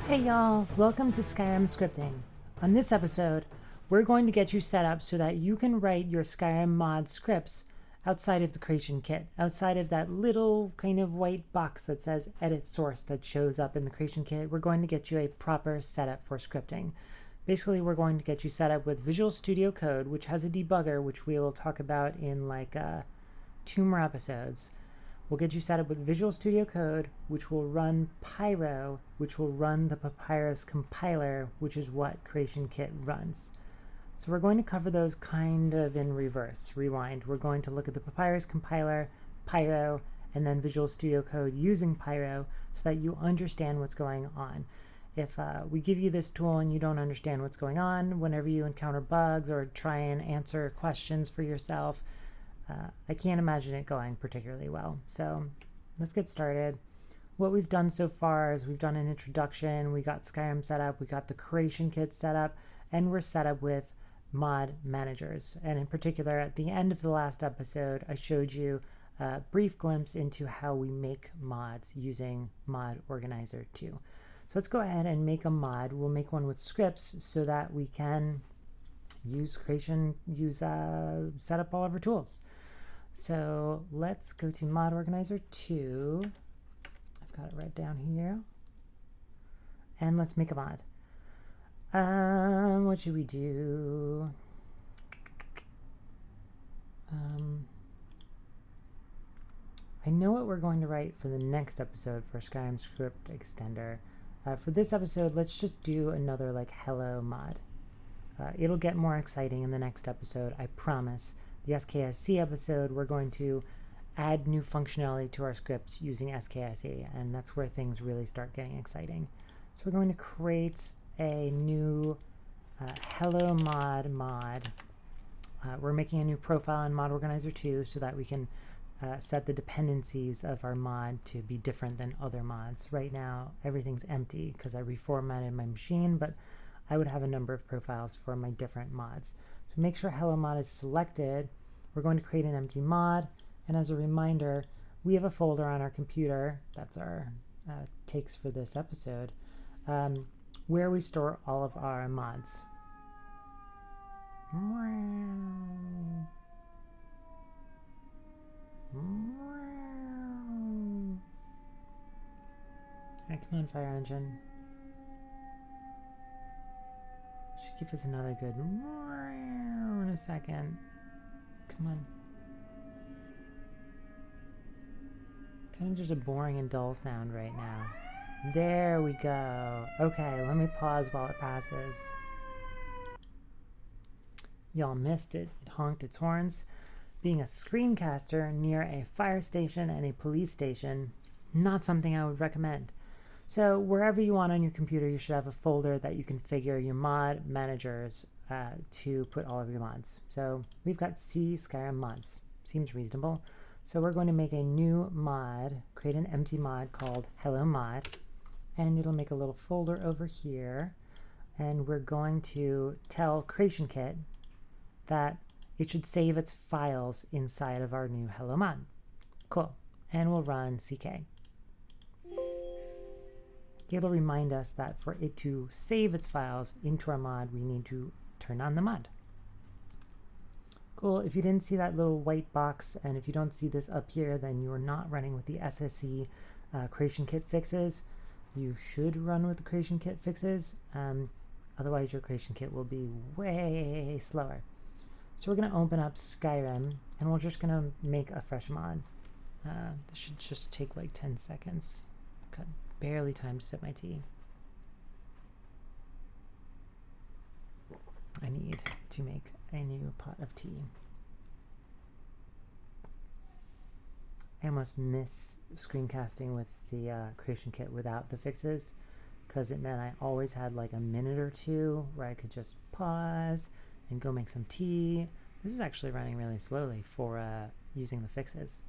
Hey y'all, welcome to Skyrim Scripting. On this episode, we're going to get you set up so that you can write your Skyrim mod scripts outside of the creation kit, outside of that little kind of white box that says edit source that shows up in the creation kit. We're going to get you a proper setup for scripting. Basically, we're going to get you set up with Visual Studio Code, which has a debugger, which we will talk about in like 2 more episodes. We'll get you set up with Visual Studio Code, which will run Pyro, which will run the Papyrus compiler, which is what Creation Kit runs. So we're going to cover those kind of in reverse, rewind. We're going to look at the Papyrus compiler, Pyro, and then Visual Studio Code using Pyro so that you understand what's going on. If we give you this tool and you don't understand what's going on, whenever you encounter bugs or try and answer questions for yourself, I can't imagine it going particularly well. So let's get started. What we've done so far is we've done an introduction, we got Skyrim set up, we got the creation kit set up, and we're set up with mod managers. And in particular, at the end of the last episode, I showed you a brief glimpse into how we make mods using Mod Organizer 2. So let's go ahead and make a mod. We'll make one with scripts so that we can set up all of our tools. So let's go to Mod Organizer 2. I've got it right down here. And let's make a mod. What should we do? I know what we're going to write for the next episode for Skyrim Script Extender. For this episode, let's just do another like hello mod. It'll get more exciting in the next episode, I promise. The SKSC episode, we're going to add new functionality to our scripts using SKSE, and that's where things really start getting exciting. So we're going to create a new hello mod. We're making a new profile in Mod Organizer 2 so that we can set the dependencies of our mod to be different than other mods. Right now, everything's empty because I reformatted my machine, but I would have a number of profiles for my different mods. So make sure hello mod is selected. We're going to create an empty mod, and as a reminder, we have a folder on our computer, that's our takes for this episode, where we store all of our mods. Alright, come on, Fire Engine. Should give us another good in a second. Come on. Kind of just a boring and dull sound right now. There we go. Okay, let me pause while it passes. Y'all missed it. It honked its horns. Being a screencaster near a fire station and a police station, not something I would recommend. So wherever you want on your computer, you should have a folder that you configure your mod managers to put all of your mods. So we've got C Skyrim mods. Seems reasonable. So we're going to make a new mod, create an empty mod called hello mod, and it'll make a little folder over here. And we're going to tell Creation Kit that it should save its files inside of our new hello mod. Cool. And we'll run CK. It'll remind us that for it to save its files into our mod, we need to turn on the mod. Cool. If you didn't see that little white box, and if you don't see this up here, then you are not running with the SSE Creation Kit fixes. You should run with the Creation Kit fixes. Otherwise, your Creation Kit will be way slower. So we're going to open up Skyrim, and we're just going to make a fresh mod. This should just take like 10 seconds. I've got barely time to sip my tea. I need to make a new pot of tea. I almost miss screencasting with the Creation Kit without the fixes, because it meant I always had like a minute or two where I could just pause and go make some tea. This is actually running really slowly for using the fixes.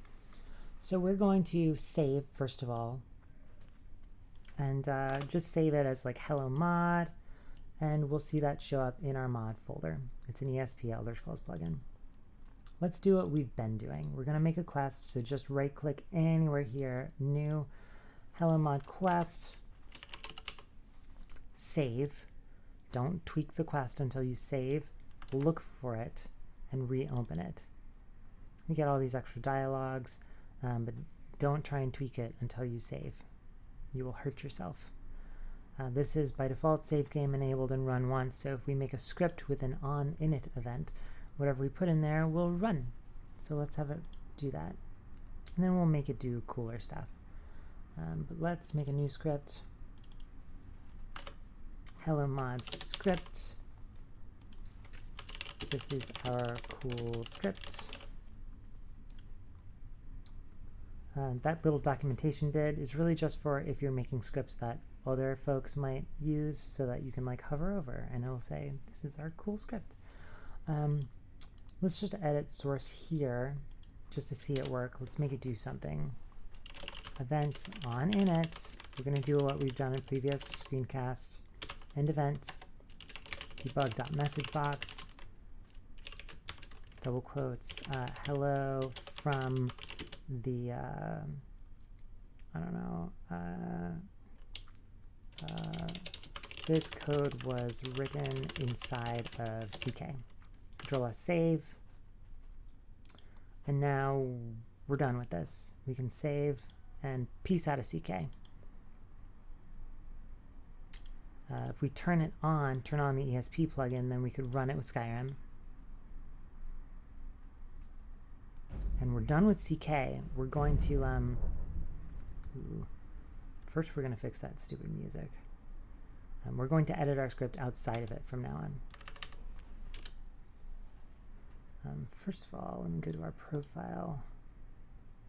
So we're going to save first of all, and just save it as like hello mod, and we'll see that show up in our mod folder. It's an ESP Elder Scrolls plugin. Let's do what we've been doing. We're going to make a quest, so just right click anywhere here, new hello mod quest, save. Don't tweak the quest until you save. Look for it and reopen it. You get all these extra dialogues, but don't try and tweak it until you save. You will hurt yourself. This is by default save game enabled and run once, so if we make a script with an onInit event, whatever we put in there will run. So let's have it do that. And then we'll make it do cooler stuff. But let's make a new script. Hello mods script. This is our cool script. That little documentation bit is really just for if you're making scripts that other folks might use, so that you can like hover over and it'll say, this is our cool script. Let's just edit source here just to see it work. Let's make it do something. Event on init. We're going to do what we've done in previous screencast. End event. Debug.messagebox. Double quotes. Hello from the, I don't know, this code was written inside of CK. Control-S save. And now we're done with this. We can save and peace out of CK. If we turn it on, turn on the ESP plugin, then we could run it with Skyrim. And we're done with CK. We're going to, first we're going to fix that stupid music. We're going to edit our script outside of it from now on. First of all, let me go to our profile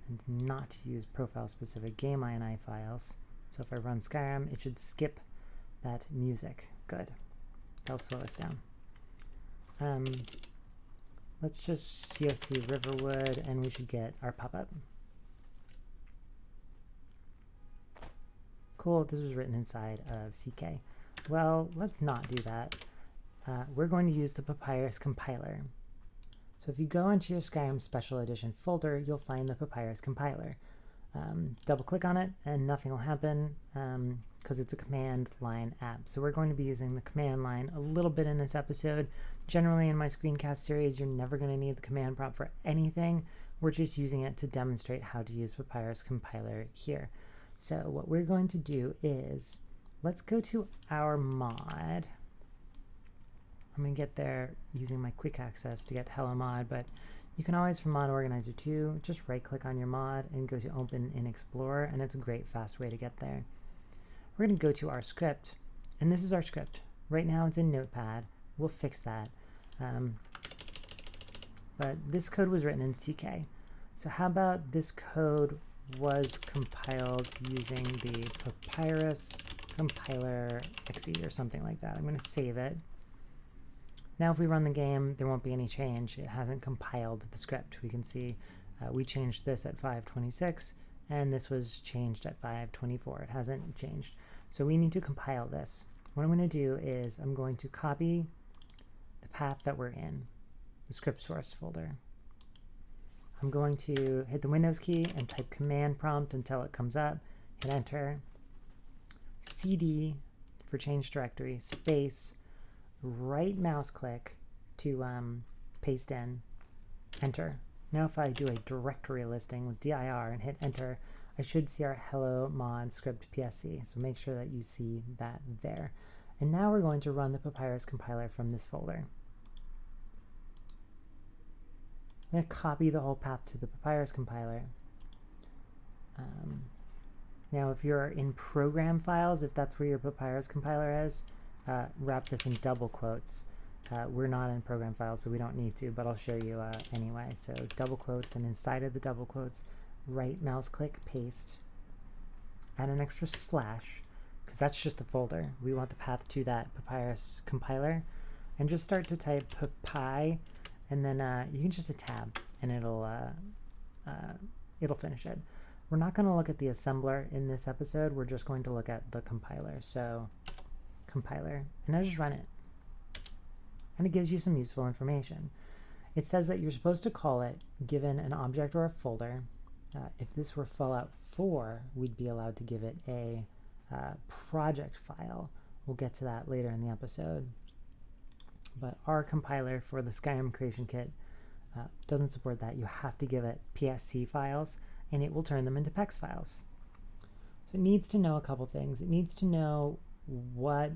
and not use profile-specific game INI files. So if I run Skyrim, it should skip that music. Good. That'll slow us down. Let's just COC Riverwood, and we should get our pop-up. Cool, this was written inside of CK. Well, let's not do that. We're going to use the Papyrus compiler. So if you go into your Skyrim Special Edition folder, you'll find the Papyrus compiler. Double click on it and nothing will happen because it's a command line app. So we're going to be using the command line a little bit in this episode. Generally in my screencast series, you're never going to need the command prompt for anything. We're just using it to demonstrate how to use Papyrus compiler here. So what we're going to do is, let's go to our mod. I'm going to get there using my quick access to get hello mod, but you can always from Mod Organizer 2, just right click on your mod and go to Open in Explorer, and it's a great fast way to get there. We're going to go to our script, and this is our script. Right now it's in Notepad. We'll fix that. But this code was written in CK. So how about this code was compiled using the PapyrusCompiler.exe or something like that. I'm going to save it. Now if we run the game, there won't be any change. It hasn't compiled the script. We can see we changed this at 526, and this was changed at 524. It hasn't changed. So we need to compile this. What I'm going to do is I'm going to copy the path that we're in, the script source folder. I'm going to hit the Windows key and type command prompt until it comes up, hit enter, CD for change directory, space, right mouse click to paste in, enter. Now if I do a directory listing with dir and hit enter, I should see our hello mod script PSC. So make sure that you see that there. And now we're going to run the Papyrus compiler from this folder. I'm going to copy the whole path to the Papyrus compiler. Now if you're in program files, if that's where your Papyrus compiler is, wrap this in double quotes. We're not in program files, so we don't need to, but I'll show you anyway. So double quotes, and inside of the double quotes, right mouse click, paste, add an extra slash, because that's just the folder. We want the path to that Papyrus compiler, and just start to type papy, and then you can just hit tab, and it'll finish it. We're not going to look at the assembler in this episode. We're just going to look at the compiler. So compiler, and I just run it, and it gives you some useful information. It says that you're supposed to call it given an object or a folder. If this were Fallout 4, we'd be allowed to give it a project file. We'll get to that later in the episode. But our compiler for the Skyrim creation kit doesn't support that. You have to give it PSC files, and it will turn them into PEX files. So it needs to know a couple things. It needs to know what,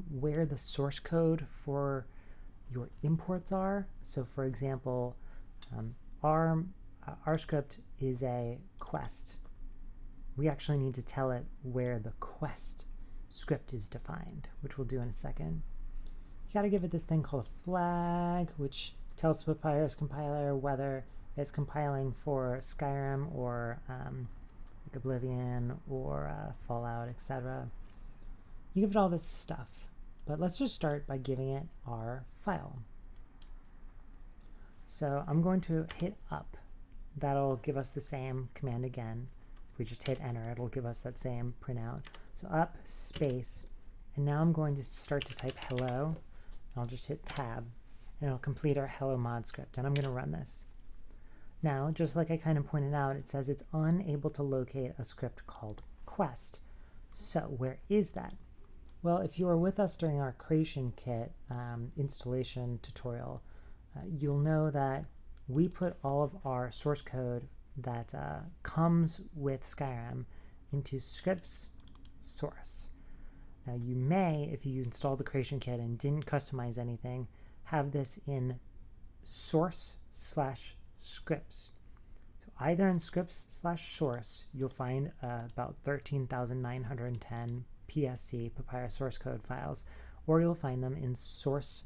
where the source code for your imports are. So for example, our script is a quest. We actually need to tell it where the quest script is defined, which we'll do in a second. You got to give it this thing called a flag, which tells the Papyrus compiler whether it's compiling for Skyrim or like Oblivion or Fallout, etc. You give it all this stuff, but let's just start by giving it our file. So I'm going to hit up. That'll give us the same command again. If we just hit enter, it'll give us that same printout. So up, space, and now I'm going to start to type hello. I'll just hit tab, and it'll complete our hello mod script, and I'm going to run this. Now, just like I kind of pointed out, it says it's unable to locate a script called quest. So where is that? Well, if you were with us during our creation kit installation tutorial, you'll know that we put all of our source code that comes with Skyrim into scripts source. Now you may, if you installed the creation kit and didn't customize anything, have this in source/scripts. So either in scripts/source, you'll find about 13,910 PSC Papyrus source code files, or you'll find them in source,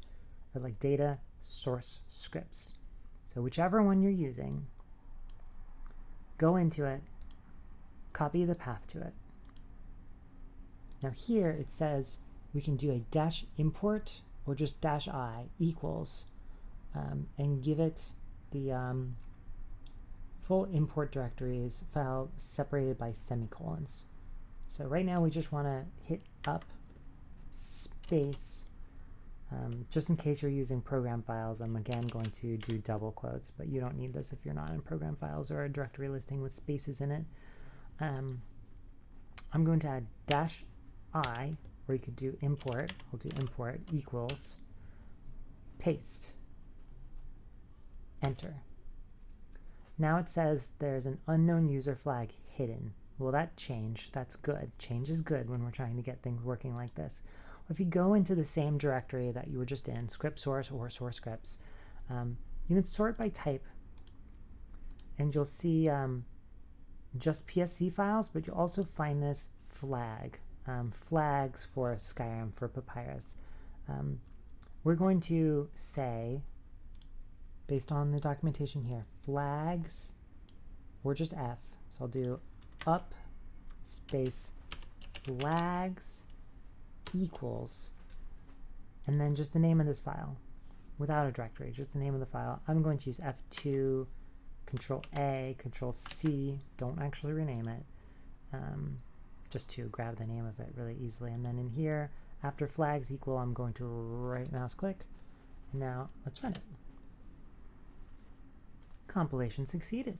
like data source scripts. So whichever one you're using, go into it, copy the path to it. Now here it says we can do a -import or just -i equals and give it the full import directories file separated by semicolons. So right now we just want to hit up space. Just in case you're using program files, I'm again going to do double quotes, but you don't need this if you're not in program files or a directory listing with spaces in it. I'm going to add -i, or you could do import. I'll do import equals paste. Enter. Now it says there's an unknown user flag hidden. Well, that changed. That's good. Change is good when we're trying to get things working like this. If you go into the same directory that you were just in, script source or source scripts, you can sort by type, and you'll see just PSC files, but you'll also find this flag, flags for Skyrim, for Papyrus. We're going to say, based on the documentation here, flags, or just F, so I'll do up space flags equals, and then just the name of this file without a directory, just the name of the file. I'm going to use F2, Control A, Control C, don't actually rename it, just to grab the name of it really easily. And then in here, after flags equal, I'm going to right mouse click, and now let's run it. Compilation succeeded.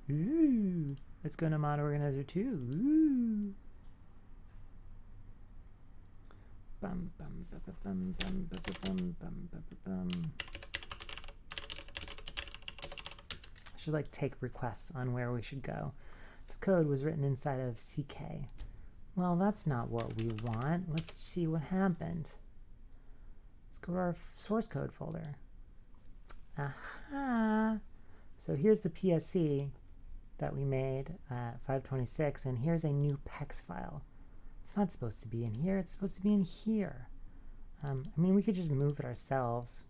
Ooh, let's go to Mod Organizer 2. Ooh. Bum, bum, bum, bum, bum, bum, bum, bum, bum, bum. I should like take requests on where we should go. This code was written inside of CK. Well, that's not what we want. Let's see what happened. Let's go to our source code folder. Aha! So here's the PSC that we made at 526, and here's a new PEX file. It's not supposed to be in here, it's supposed to be in here. I mean, we could just move it ourselves.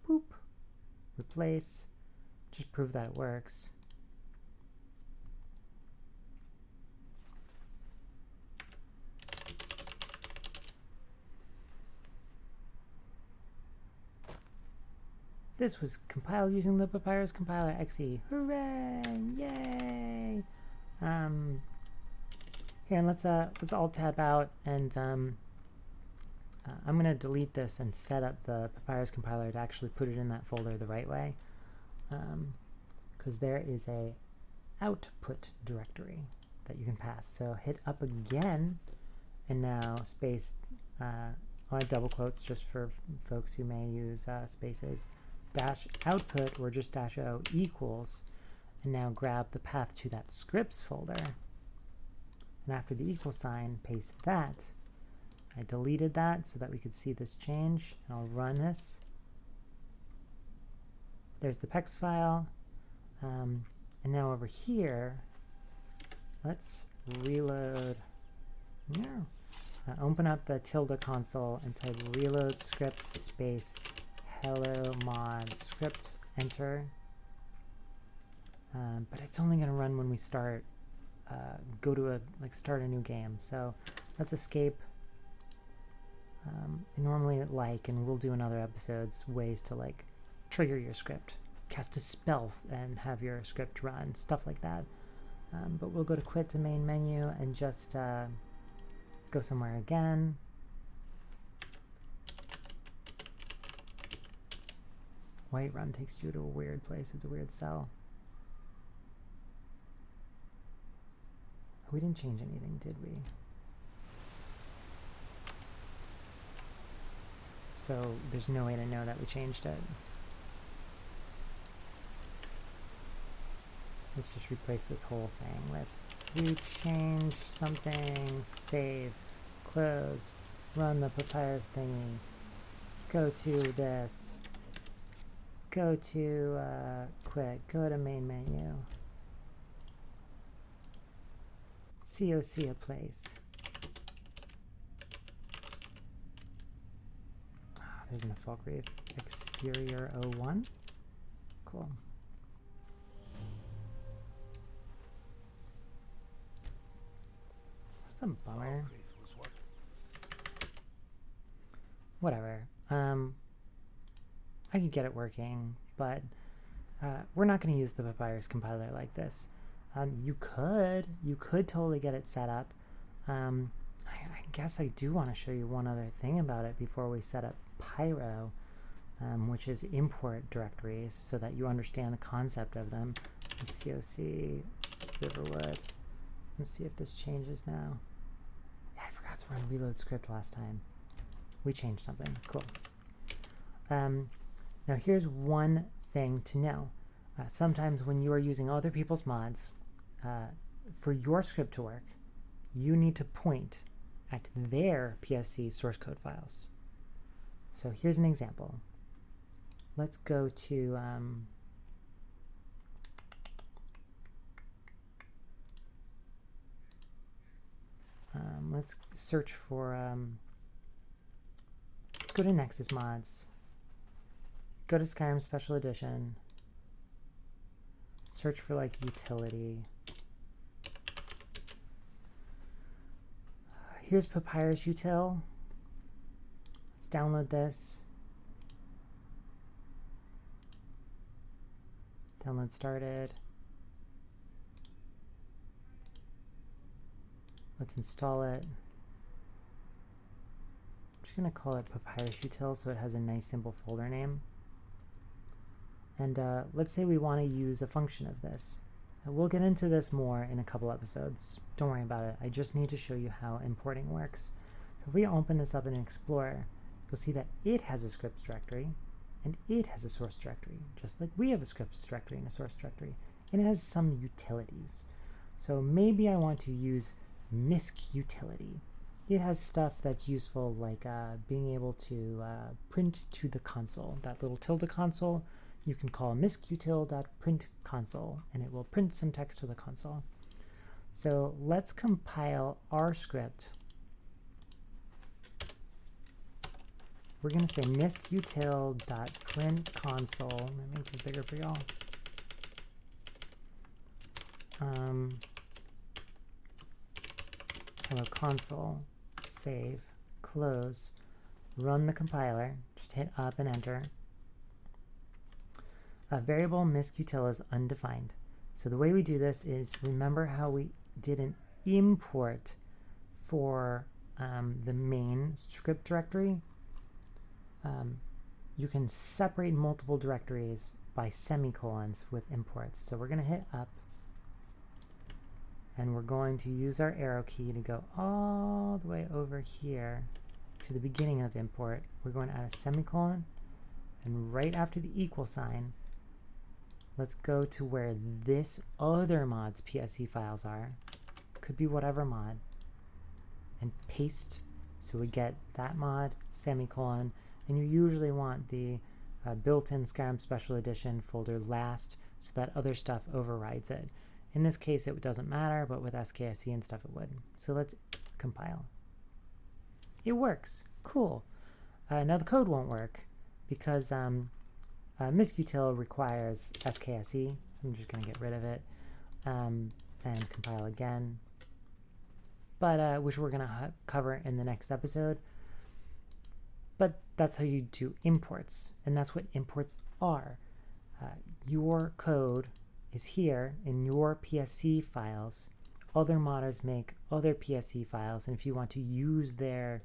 Boop. Replace. Just prove that it works. This was compiled using the PapyrusCompiler.exe. Hooray! Yay! Here, and let's alt tab out, and I'm going to delete this and set up the Papyrus compiler to actually put it in that folder the right way, because there is a output directory that you can pass. So hit up again, and now space I'll add double quotes just for folks who may use spaces. Dash output, or just dash O, equals, and now grab the path to that scripts folder. And after the equal sign, paste that. I deleted that so that we could see this change, and I'll run this. There's the PEX file. And now over here, let's reload. Open up the tilde console and type reload script space hello mod script, enter. But it's only going to run when we start, go to start a new game. So let's escape. I normally and we'll do in other episodes, ways to trigger your script, cast a spell and have your script run, stuff like that. But we'll go to quit to main menu and just go somewhere again. White run takes you to a weird place. It's a weird cell. We didn't change anything, did we? So there's no way to know that we changed it. Let's just replace this whole thing with we changed something, save, close, run the papyrus thingy, go to this, go to quit, go to main menu, COC a place. There's an default grave. Exterior 01. Cool. That's a bummer. Whatever. I could get it working, but we're not going to use the Papyrus compiler like this. You could totally get it set up. I guess I do want to show you one other thing about it before we set up Pyro, which is import directories, so that you understand the concept of them. COC Riverwood. Let's see if this changes now. Yeah, I forgot to run reload script last time. We changed something. Cool. Now here's one thing to know. Sometimes when you are using other people's mods, for your script to work, you need to point at their PSC source code files. So here's an example. Let's go to let's search for let's go to Nexus Mods, go to Skyrim Special Edition, search for utility. Here's Papyrus Util. Let's download this. Download started. Let's install it. I'm just going to call it Papyrus Util so it has a nice simple folder name. And let's say we want to use a function of this. We'll get into this more in a couple episodes. Don't worry about it. I just need to show you how importing works. So if we open this up in Explorer, you'll see that it has a scripts directory and it has a source directory, just like we have a scripts directory and a source directory. And it has some utilities. So maybe I want to use misc utility. It has stuff that's useful, like being able to print to the console. That little tilde console, you can call miscutil.print console, and it will print some text to the console. So let's compile our script. We're going to say miscutil.print console. Let me make this bigger for y'all. Hello console, save, close, run the compiler. Just hit up and enter. A variable miscutil is undefined. So the way we do this is, remember how we did an import for the main script directory? You can separate multiple directories by semicolons with imports. So we're going to hit up, and we're going to use our arrow key to go all the way over here to the beginning of import, we're going to add a semicolon, and right after the equal sign, let's go to where this other mod's PSE files are. Could be whatever mod, and paste. So we get that mod, semicolon, and you usually want the built-in Skyrim Special Edition folder last so that other stuff overrides it. In this case, it doesn't matter, but with SKSE and stuff, it would. So let's compile. It works. Cool. Now the code won't work because miscutil requires SKSE, so I'm just going to get rid of it and compile again. But which we're going to cover in the next episode. But that's how you do imports, and that's what imports are. Your code is here in your PSC files. Other modders make other PSC files, and if you want to use their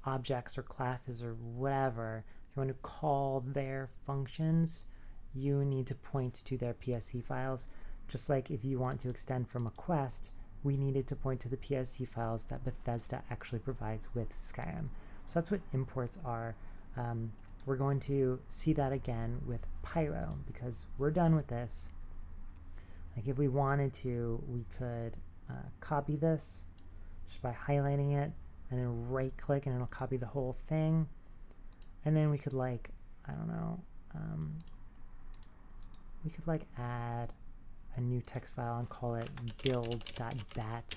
objects or classes or whatever, if you want to call their functions, you need to point to their PSC files. Just like if you want to extend from a quest, we needed to point to the PSC files that Bethesda actually provides with Skyrim. So that's what imports are. We're going to see that again with Pyro because we're done with this. Like if we wanted to, we could copy this just by highlighting it and then right click and it'll copy the whole thing. And then we could like, I don't know, we could like add a new text file and call it build.bat.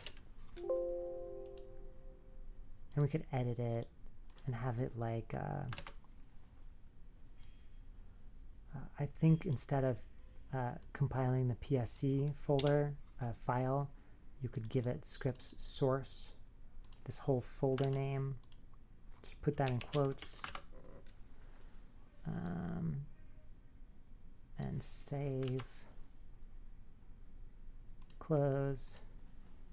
And we could edit it and have it like, I think instead of compiling the PSC folder file, you could give it scripts source, this whole folder name, just put that in quotes, and save, close.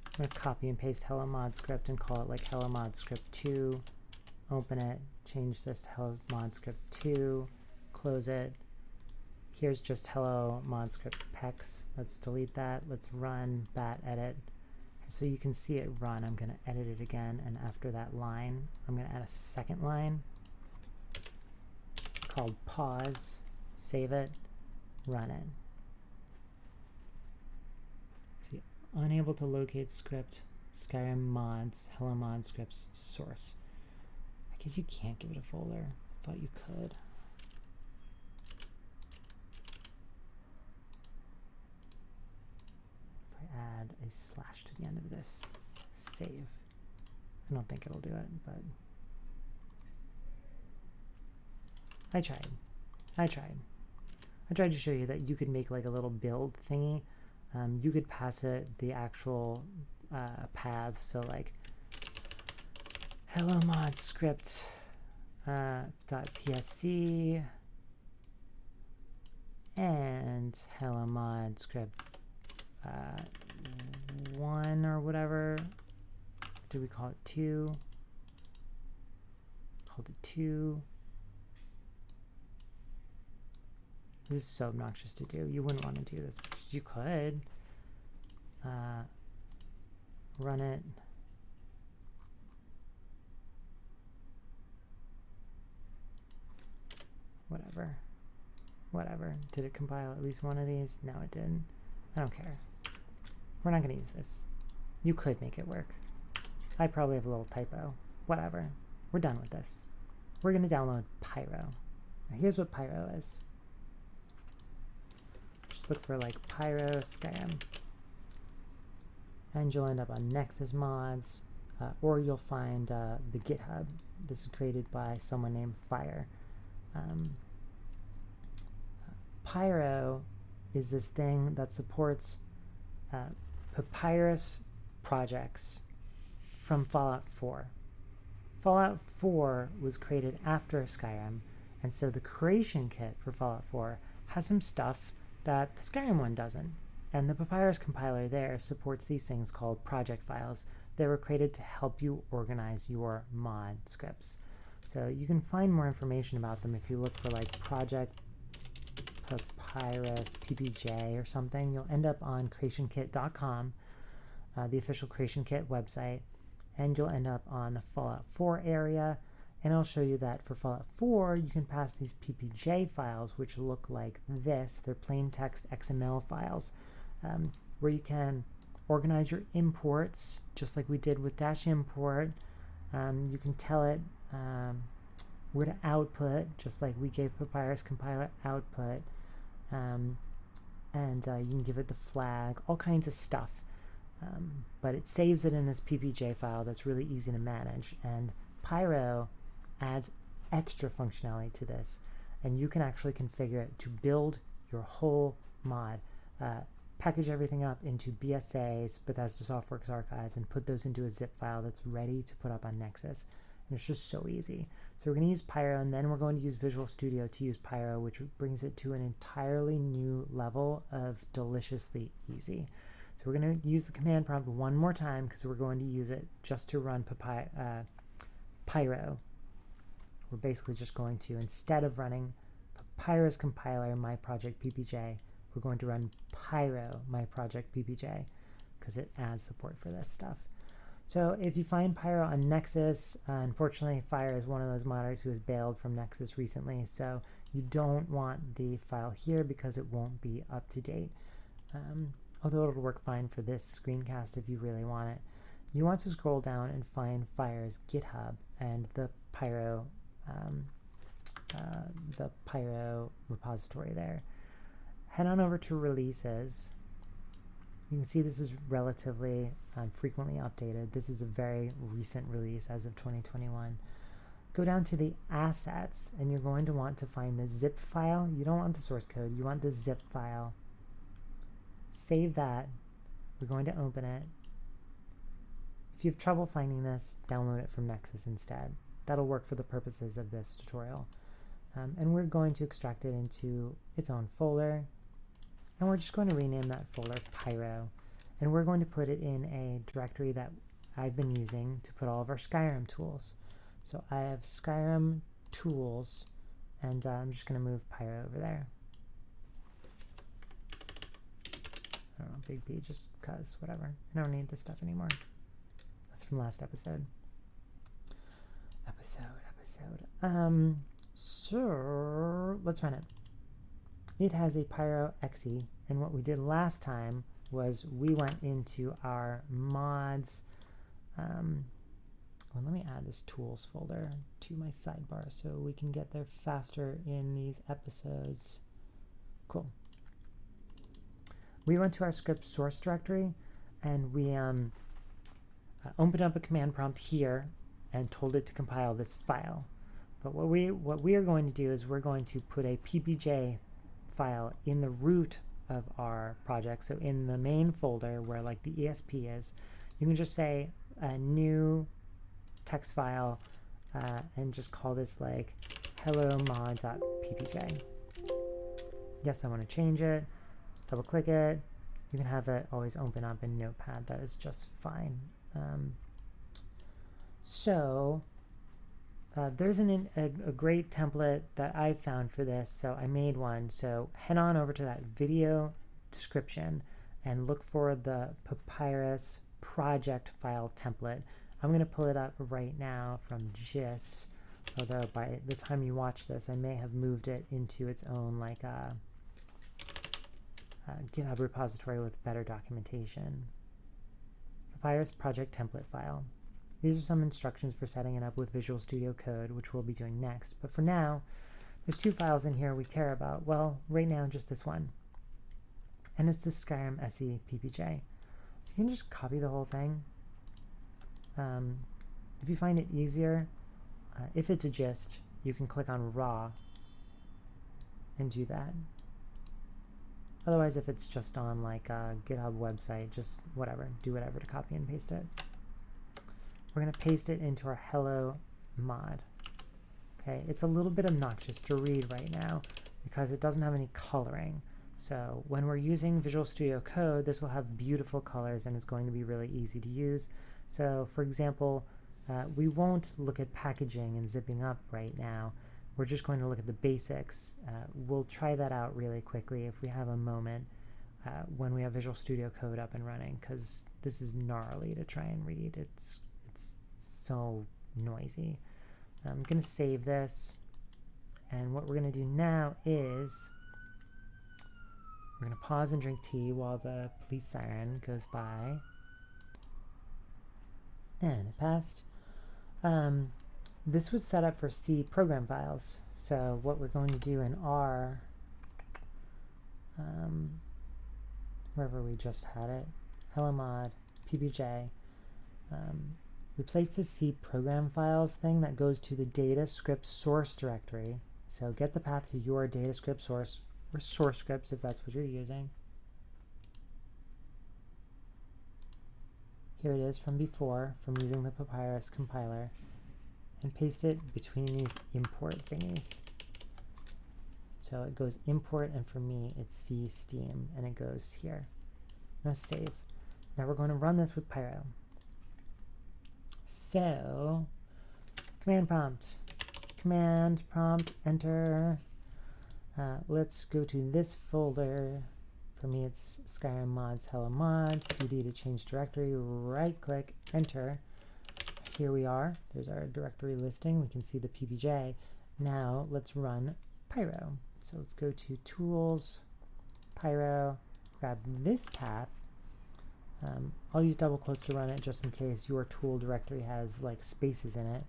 I'm going to copy and paste hello mod script and call it like hello mod script 2, open it, change this to hello mod script 2, close it. Here's just hello mod script pex. Let's delete that. Let's run bat edit. So you can see it run. I'm going to edit it again, and after that line, I'm going to add a second line called pause, save it, run it. See, unable to locate script, Skyrim mods, hello mod scripts source. I guess you can't give it a folder. I thought you could. Add a slash to the end of this, save. I don't think it'll do it, but I tried to show you that you could make like a little build thingy. You could pass it the actual paths, so like hello mod script .psc and hello mod script 1 or whatever. Do we call it 2? Called it 2. This is so obnoxious to do. You wouldn't want to do this, but you could. Run it. Whatever. Did it compile at least one of these? No, it didn't. I don't care. We're not going to use this. You could make it work. I probably have a little typo. Whatever. We're done with this. We're going to download Pyro. Now here's what Pyro is. Just look for like Pyro Skyrim. And you'll end up on Nexus Mods, or you'll find the GitHub. This is created by someone named Fire. Pyro is this thing that supports papyrus projects from Fallout 4. Fallout 4 was created after Skyrim, and so the creation kit for Fallout 4 has some stuff that the Skyrim one doesn't. And the Papyrus compiler there supports these things called project files that were created to help you organize your mod scripts. So you can find more information about them if you look for like project papyrus ppj or something. You'll end up on creationkit.com, the official creation kit website, and you'll end up on the Fallout 4 area. And I'll show you that for Fallout 4, you can pass these PPJ files, which look like this. They're plain text XML files, where you can organize your imports, just like we did with -import. You can tell it where to output, just like we gave Papyrus Compiler output. And you can give it the flag, all kinds of stuff. But it saves it in this PPJ file that's really easy to manage. And Pyro adds extra functionality to this, and you can actually configure it to build your whole mod, package everything up into BSAs, Bethesda Softworks archives, and put those into a zip file that's ready to put up on Nexus. And it's just so easy. So we're going to use Pyro, and then we're going to use Visual Studio to use Pyro, which brings it to an entirely new level of deliciously easy. So we're going to use the command prompt one more time, because we're going to use it just to run Pyro. We're basically just going to, instead of running Papyrus Compiler my project PPJ, we're going to run Pyro my project PPJ, because it adds support for this stuff. So if you find Pyro on Nexus, unfortunately Fire is one of those modders who has bailed from Nexus recently, so you don't want the file here because it won't be up to date. Although it'll work fine for this screencast if you really want it. You want to scroll down and find Fire's GitHub and the Pyro repository there. Head on over to releases. You can see this is relatively frequently updated. This is a very recent release as of 2021. Go down to the assets, and you're going to want to find the zip file. You don't want the source code, you want the zip file. Save that. We're going to open it. If you have trouble finding this, download it from Nexus instead. That'll work for the purposes of this tutorial. And we're going to extract it into its own folder. And we're just going to rename that folder Pyro. And we're going to put it in a directory that I've been using to put all of our Skyrim tools. So I have Skyrim tools, and I'm just going to move Pyro over there. I don't know, big P, just cause, whatever. I don't need this stuff anymore. That's from last episode. So let's run it. It has a Pyro.exe, and what we did last time was we went into our mods. Well, let me add this tools folder to my sidebar so we can get there faster in these episodes. Cool. We went to our script source directory, and we opened up a command prompt here and told it to compile this file. But what we are going to do is we're going to put a PPJ file in the root of our project. So in the main folder where like the ESP is, you can just say a new text file and just call this like hello-mod.ppj. Yes, I want to change it. Double click it. You can have it always open up in Notepad. That is just fine. There's a great template that I found for this, so I made one. So head on over to that video description and look for the Papyrus project file template. I'm going to pull it up right now from GIS, although by the time you watch this, I may have moved it into its own like GitHub repository with better documentation. Papyrus project template file. These are some instructions for setting it up with Visual Studio Code, which we'll be doing next. But for now, there's two files in here we care about. Well, right now, just this one. And it's the Skyrim SE PPJ. So you can just copy the whole thing. If you find it easier, if it's a gist, you can click on raw and do that. Otherwise, if it's just on like a GitHub website, just whatever, do whatever to copy and paste it. We're going to paste it into our hello mod. Okay, it's a little bit obnoxious to read right now because it doesn't have any coloring. So when we're using Visual Studio Code, this will have beautiful colors and it's going to be really easy to use. So for example, we won't look at packaging and zipping up right now. We're just going to look at the basics. We'll try that out really quickly if we have a moment when we have Visual Studio Code up and running, because this is gnarly to try and read. It's so noisy. I'm going to save this. And what we're going to do now is we're going to pause and drink tea while the police siren goes by. And it passed. This was set up for C program files. So what we're going to do in R, wherever we just had it, hello mod, PBJ, replace the C program files thing that goes to the data script source directory. So get the path to your data script source, or source scripts if that's what you're using. Here it is from before, from using the Papyrus compiler, and paste it between these import thingies. So it goes import, and for me it's C Steam, and it goes here. Now save. Now we're going to run this with Pyro. So command prompt, enter. Let's go to this folder. For me it's Skyrim mods, hello mods, cd to change directory, right click, enter. Here we are. There's our directory listing. We can see the PBJ. Now let's run Pyro. So let's go to tools, Pyro, grab this path. I'll use double quotes to run it just in case your tool directory has like spaces in it.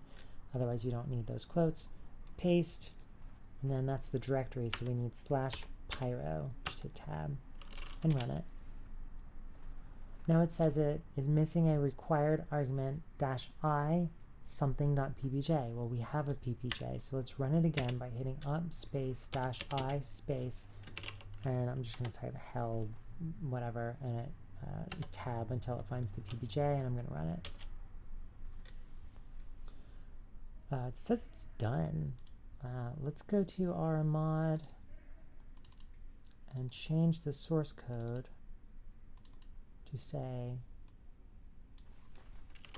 Otherwise you don't need those quotes. Paste, and then that's the directory, so we need /pyro, just hit tab, and run it. Now it says it is missing a required argument -i something.ppj. Well, we have a ppj, so let's run it again by hitting up space -i space, and I'm just going to type hell whatever, and it tab until it finds the ppj, and I'm going to run it. It says it's done. Let's go to our mod and change the source code to say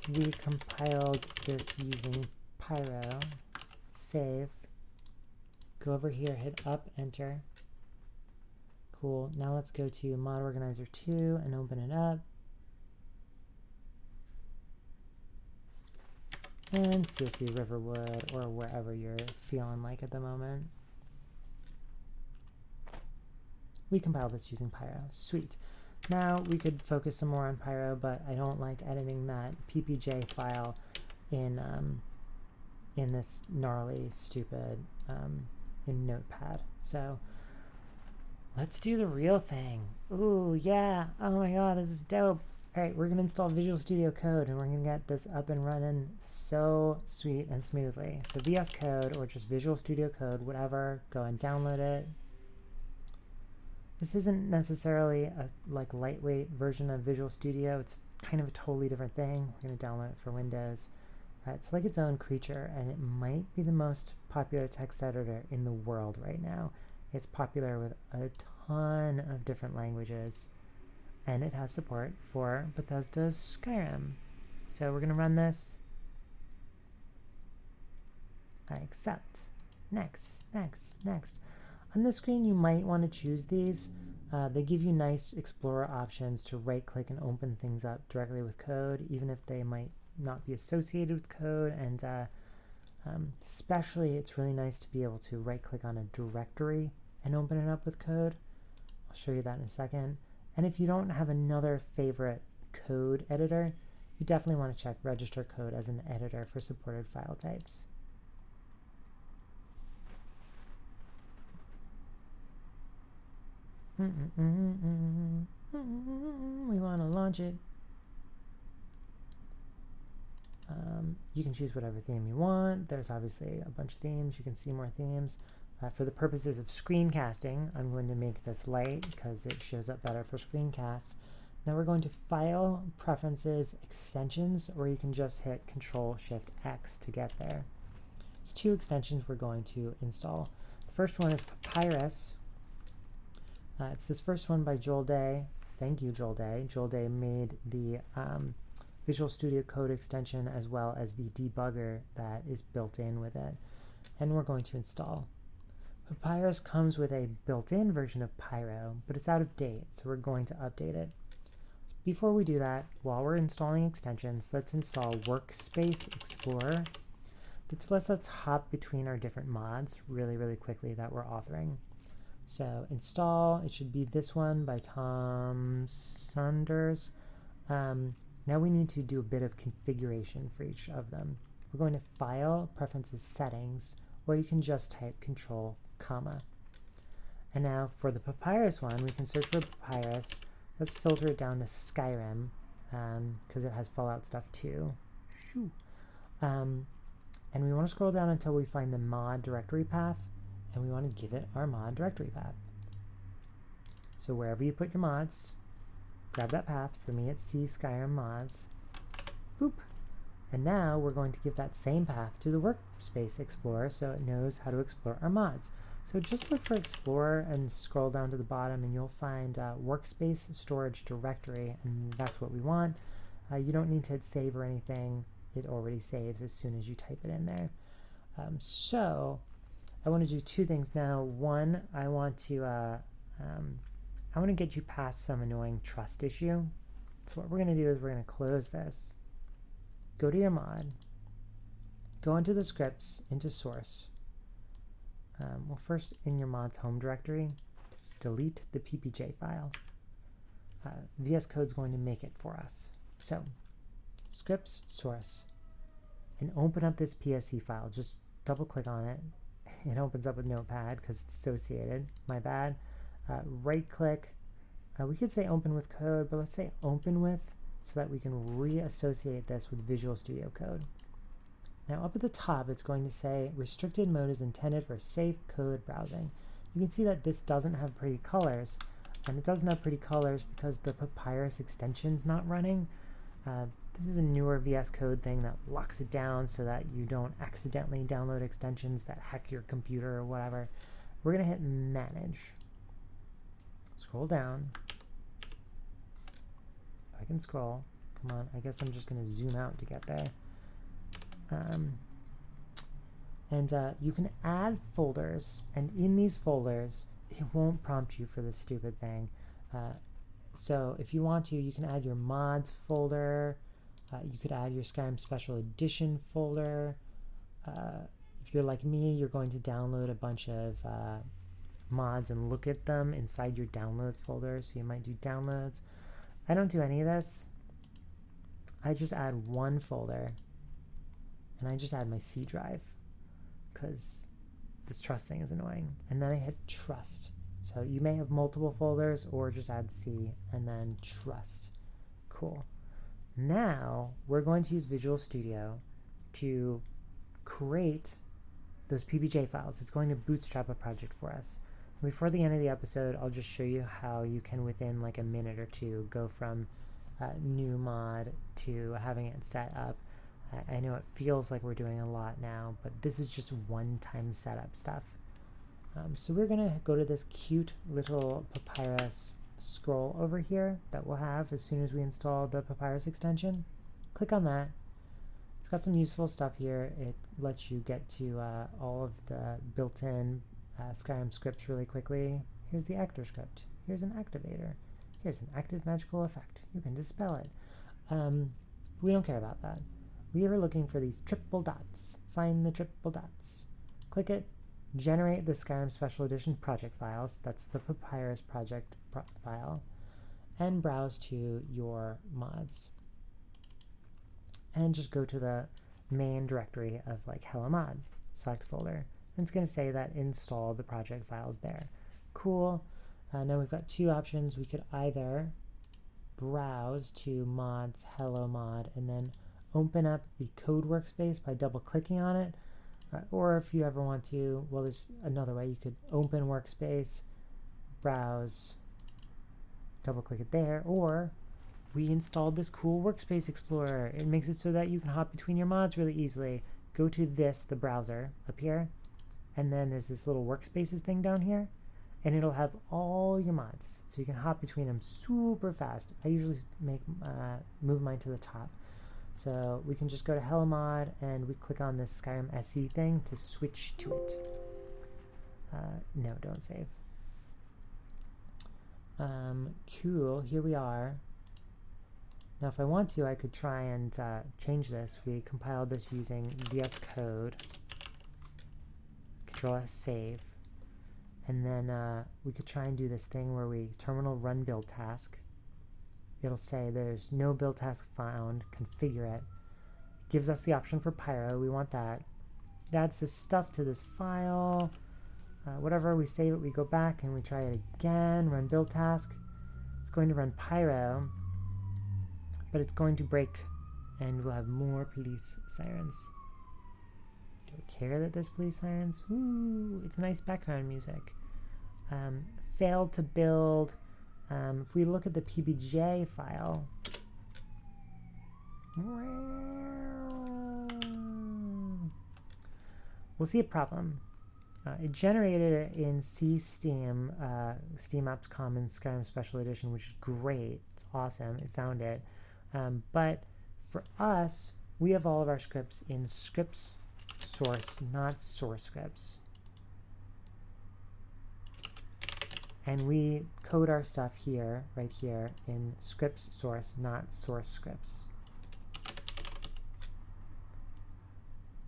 we compiled this using Pyro. Save. Go over here, hit up, enter. Cool. Now let's go to Mod Organizer 2 and open it up. And so you'll see Riverwood or wherever you're feeling like at the moment. We compiled this using Pyro. Sweet. Now we could focus some more on Pyro, but I don't like editing that PPJ file in this gnarly, stupid in Notepad. So let's do the real thing. Ooh, yeah. Oh my god, this is dope. All right, we're going to install Visual Studio Code, and we're going to get this up and running so sweet and smoothly. So VS Code, or just Visual Studio Code, whatever, go and download it. This isn't necessarily a lightweight version of Visual Studio. It's kind of a totally different thing. We're going to download it for Windows. It's like its own creature, and it might be the most popular text editor in the world right now. It's popular with a ton of different languages, and it has support for Bethesda's Skyrim. So we're going to run this. I accept. Next, next, next. On the screen, you might want to choose these. They give you nice Explorer options to right-click and open things up directly with code, even if they might not be associated with code. And especially, it's really nice to be able to right-click on a directory and open it up with code. I'll show you that in a second. And if you don't have another favorite code editor, you definitely want to check Register Code as an editor for supported file types. We want to launch it. You can choose whatever theme you want. There's obviously a bunch of themes. You can see more themes. For the purposes of screencasting, I'm going to make this light because it shows up better for screencasts. Now we're going to File, Preferences, Extensions, or you can just hit Control-Shift-X to get there. There's two extensions we're going to install. The first one is Papyrus. It's this first one by Joel Day. Thank you, Joel Day. Joel Day made the Visual Studio Code extension as well as the debugger that is built in with it. And we're going to install. Papyrus comes with a built-in version of Pyro, but it's out of date, so we're going to update it. before we do that, while we're installing extensions, let's install Workspace Explorer. This lets us hop between our different mods really, really quickly that we're authoring. So install, it should be this one by Tom Saunders. Now we need to do a bit of configuration for each of them. We're going to File, Preferences, Settings, or you can just type Control, comma. And now for the Papyrus one, we can search for Papyrus. Let's filter it down to Skyrim, because it has Fallout stuff too. Shoo. And we want to scroll down until we find the mod directory path, and we want to give it our mod directory path. So wherever you put your mods, grab that path. For me, it's C Skyrim mods. Boop. And now we're going to give that same path to the Workspace Explorer so it knows how to explore our mods. So just look for Explorer and scroll down to the bottom, and you'll find Workspace Storage Directory, and that's what we want. You don't need to hit save or anything. It already saves as soon as you type it in there. So I want to do two things now. One, I want to get you past some annoying trust issue. So what we're going to do is we're going to close this, go to your mod, go into the scripts, into source. Well, first in your mod's home directory, delete the ppj file. VS Code's going to make it for us. So scripts, source, and open up this PSC file. Just double click on it. It opens up with Notepad because it's associated. My bad. Right click. We could say open with code, but let's say open with so that we can reassociate this with Visual Studio Code. Now up at the top, it's going to say restricted mode is intended for safe code browsing. You can see that this doesn't have pretty colors, and it doesn't have pretty colors because the Papyrus extension's not running. This is a newer VS Code thing that locks it down so that you don't accidentally download extensions that hack your computer or whatever. We're going to hit Manage. Scroll down. If I can scroll. Come on, I guess I'm just going to zoom out to get there. You can add folders, and in these folders, it won't prompt you for this stupid thing. So if you want to, you can add your mods folder. You could add your Skyrim Special Edition folder. If you're like me, you're going to download a bunch of mods and look at them inside your downloads folder. So you might do downloads. I don't do any of this. I just add one folder, and I just add my C drive because this trust thing is annoying. And then I hit trust. So you may have multiple folders, or just add C and then trust. Cool. Now we're going to use Visual Studio to create those PBJ files. It's going to bootstrap a project for us. And before the end of the episode, I'll just show you how you can, within like a minute or two, go from new mod to having it set up. I know it feels like we're doing a lot now, but this is just one-time setup stuff. So we're going to go to this cute little Papyrus scroll over here that we'll have as soon as we install the Papyrus extension. Click on that. It's got some useful stuff here. It lets you get to all of the built-in Skyrim scripts really quickly. Here's the actor script. Here's an activator. Here's an active magical effect. You can dispel it. We don't care about that. We are looking for these triple dots. Find the triple dots. Click it. Generate the Skyrim Special Edition project files. That's the Papyrus project file. And browse to your mods. And just go to the main directory of like hello mod. Select folder. And it's going to say that install the project files there. Cool. Now we've got two options. We could either browse to mods, hello mod, and then open up the code workspace by double clicking on it. Or if you ever want to, well, there's another way. You could open workspace, browse, double click it there, or we installed this cool Workspace Explorer. It makes it so that you can hop between your mods really easily. Go to this, the browser up here, and then there's this little workspaces thing down here, and it'll have all your mods, so you can hop between them super fast. I usually move mine to the top. So we can just go to Hello Mod, and we click on this Skyrim SE thing to switch to it. No, don't save. Cool, here we are. Now if I want to, I could try and change this. We compiled this using VS Code, Control S save, and then we could try and do this thing where we terminal run build task. It'll say there's no build task found, configure it. Gives us the option for Pyro, we want that. It adds this stuff to this file. Whatever, we save it, we go back and we try it again, run build task. It's going to run Pyro, but it's going to break and we'll have more police sirens. Do I care that there's police sirens? Woo, it's nice background music. Failed to build. If we look at the PBJ file, we'll see a problem. It generated it in C-Steam, Steam Apps Commons Skyrim Special Edition, which is great. It's awesome. It found it. But for us, we have all of our scripts in scripts source, not source scripts. And we code our stuff here, right here, in scripts source, not source scripts.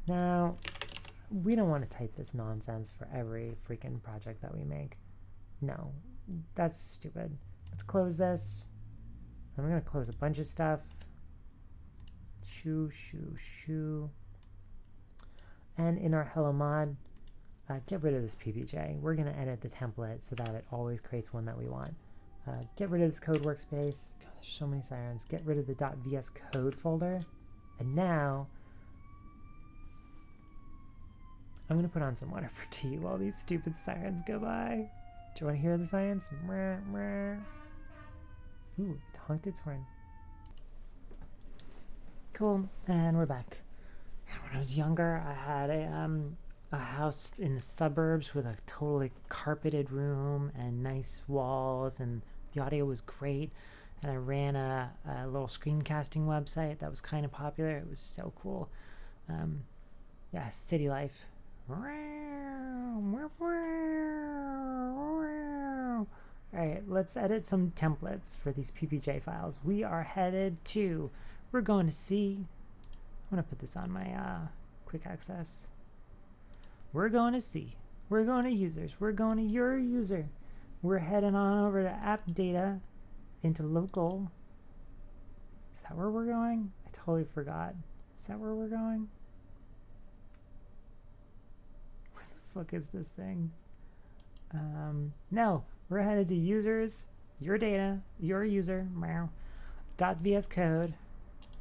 Now, we don't want to type this nonsense for every freaking project that we make. No, that's stupid. Let's close this. And we're going to close a bunch of stuff. Shoo, shoo, shoo. And in our hello mod, get rid of this PBJ. We're going to edit the template so that it always creates one that we want. Get rid of this code workspace. God, there's so many sirens. Get rid of the .vs code folder. And now I'm going to put on some water for tea while these stupid sirens go by. Do you want to hear the sirens? Ooh, it honked its horn. Cool, and we're back. When I was younger, I had a house in the suburbs with a totally carpeted room and nice walls, and the audio was great. And I ran a little screencasting website that was kind of popular. It was so cool. Yeah, city life. Alright, let's edit some templates for these PPJ files. We are headed to, we're going to C. I'm going to put this on my quick access. We're going to C. We're going to users. We're going to your user. We're heading on over to app data into local. Is that where we're going? I totally forgot. Is that where we're going? Where the fuck is this thing? No, we're headed to users, your data, your user, .vs code,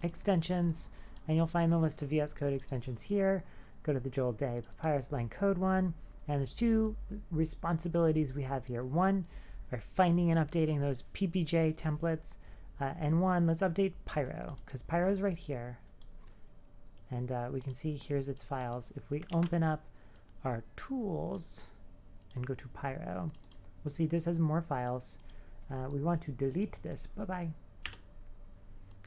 extensions, and you'll find the list of VS Code extensions here. Go to the Joel Day Papyrus line code one, and there's two responsibilities we have here. One, are finding and updating those PPJ templates, and one, let's update Pyro, because Pyro is right here. And we can see here's its files. If we open up our tools and go to Pyro, we'll see this has more files. We want to delete this. Bye-bye.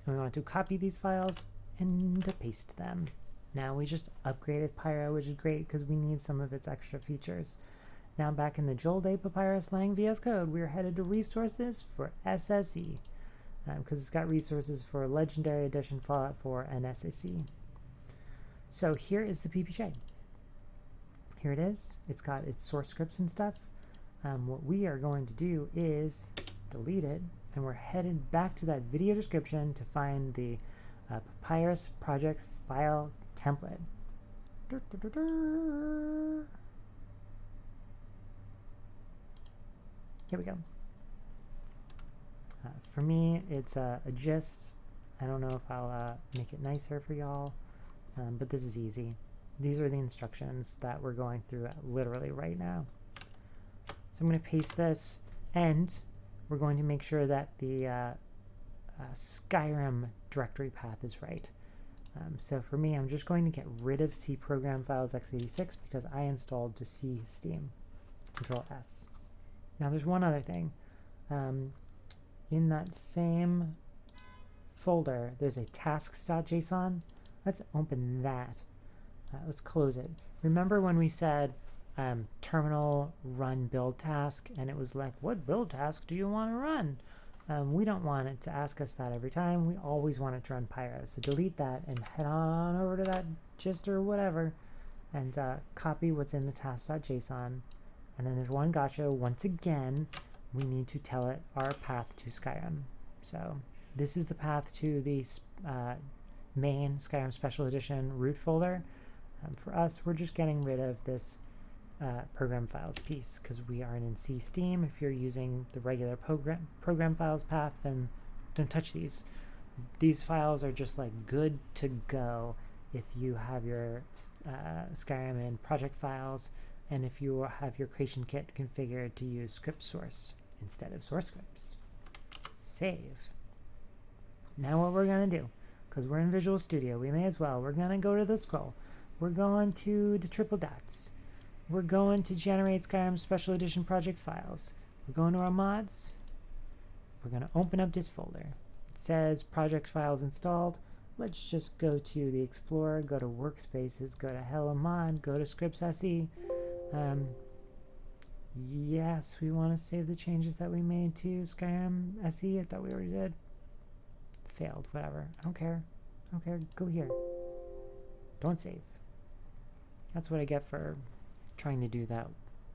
And we want to copy these files and paste them. Now we just upgraded Pyro, which is great because we need some of its extra features. Now back in the Joel Day Papyrus Lang VS Code, we are headed to resources for SSE because it's got resources for Legendary Edition, Fallout 4, and SSE. So here is the PPJ. Here it is. It's got its source scripts and stuff. What we are going to do is delete it, and we're headed back to that video description to find the Papyrus project file template. Here we go. For me, it's a gist. I don't know if I'll make it nicer for y'all, but this is easy. These are the instructions that we're going through literally right now. So I'm going to paste this, and we're going to make sure that the Skyrim directory path is right. So for me, I'm just going to get rid of C program files x86 because I installed to C Steam. Control S. Now there's one other thing. In that same folder, there's a tasks.json. Let's open that. Let's close it. Remember when we said terminal run build task, and it was like, what build task do you want to run? We don't want it to ask us that every time. We always want it to run Pyro. So delete that and head on over to that gist or whatever and copy what's in the task.json. And then there's one gotcha. Once again, we need to tell it our path to Skyrim. So this is the path to the main Skyrim Special Edition root folder. For us, we're just getting rid of this program files piece because we aren't in C Steam. If you're using the regular program files path, then don't touch these. These files are just like good to go if you have your Skyrim in project files and if you have your creation kit configured to use script source instead of source scripts. Save. Now what we're going to do, because we're in Visual Studio, we may as well, we're going to go to the scroll. We're going to the triple dots. We're going to generate Skyrim Special Edition project files. We're going to our mods. We're going to open up this folder. It says project files installed. Let's just go to the Explorer, go to Workspaces, go to Hello Mod, go to Scripts.se. Yes, we want to save the changes that we made to Skyrim SE. I thought we already did. Failed, whatever. I don't care. I don't care. Go here. Don't save. That's what I get for trying to do that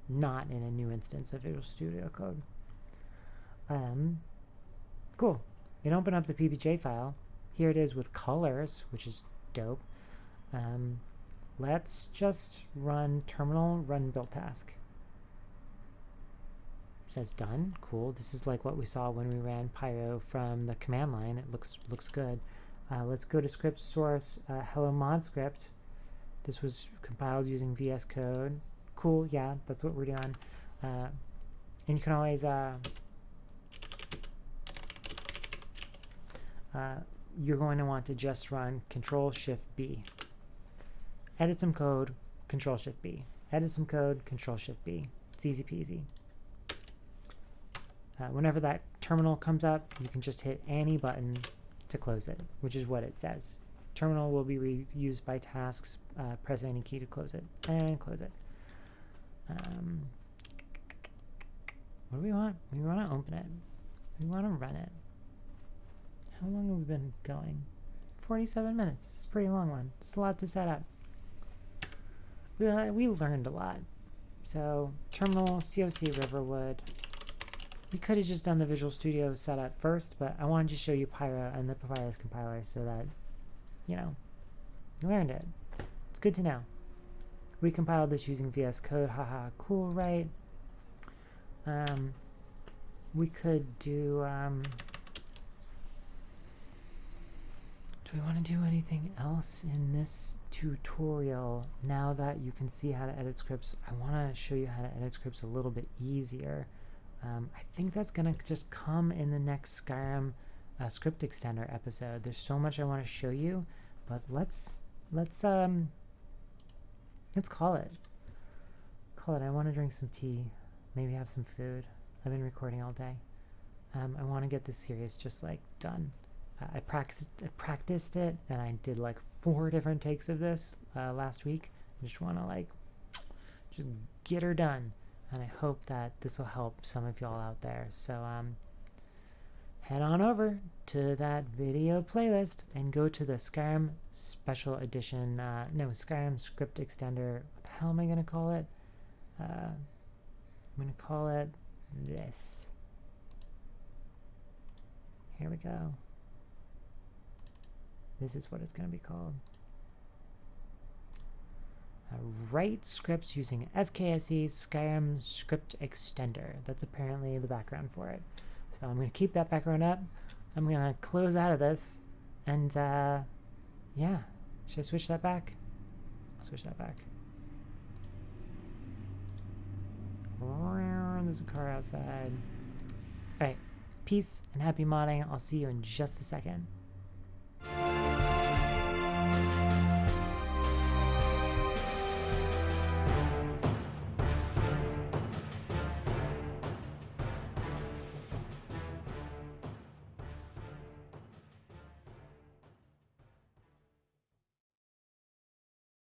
not in a new instance of Visual Studio Code. Cool. It opened up the PBJ file. Here it is with colors, which is dope. Let's just run terminal run build task. Says done. Cool. This is like what we saw when we ran Pyro from the command line. It looks good. Let's go to script source hello mod script. This was compiled using VS Code. Cool. Yeah, that's what we're doing. And you can always you're going to want to just run Control-Shift-B. Edit some code, Control-Shift-B. Edit some code, Control-Shift-B. It's easy peasy. Whenever that terminal comes up, you can just hit any button to close it, which is what it says. Terminal will be used by tasks. Press any key to close it, and close it. What do we want? We want to open it. We want to run it. How long have we been going? 47 minutes. It's a pretty long one. It's a lot to set up. We learned a lot. So, terminal, COC, Riverwood. We could have just done the Visual Studio setup first, but I wanted to show you Pyro and the Papyrus compiler so that, you know, you learned it. It's good to know. We compiled this using VS Code. Haha, cool, right? We could do we want to do anything else in this tutorial? Now that you can see how to edit scripts, I want to show you how to edit scripts a little bit easier. I think that's going to just come in the next Skyrim script extender episode. There's so much I want to show you, but let's call it. I want to drink some tea, maybe have some food. I've been recording all day. I want to get this series just like done. I practiced it, and I did like 4 different takes of this last week. I just want to like just get her done, and I hope that this will help some of y'all out there. So head on over to that video playlist and go to the Skyrim Special Edition. Skyrim Script Extender. What the hell am I gonna call it? I'm gonna call it this. Here we go. This is what it's going to be called. Write scripts using SKSE Skyrim Script Extender. That's apparently the background for it. So I'm going to keep that background up. I'm going to close out of this. And yeah. Should I switch that back? I'll switch that back. There's a car outside. Alright. Peace and happy modding. I'll see you in just a second.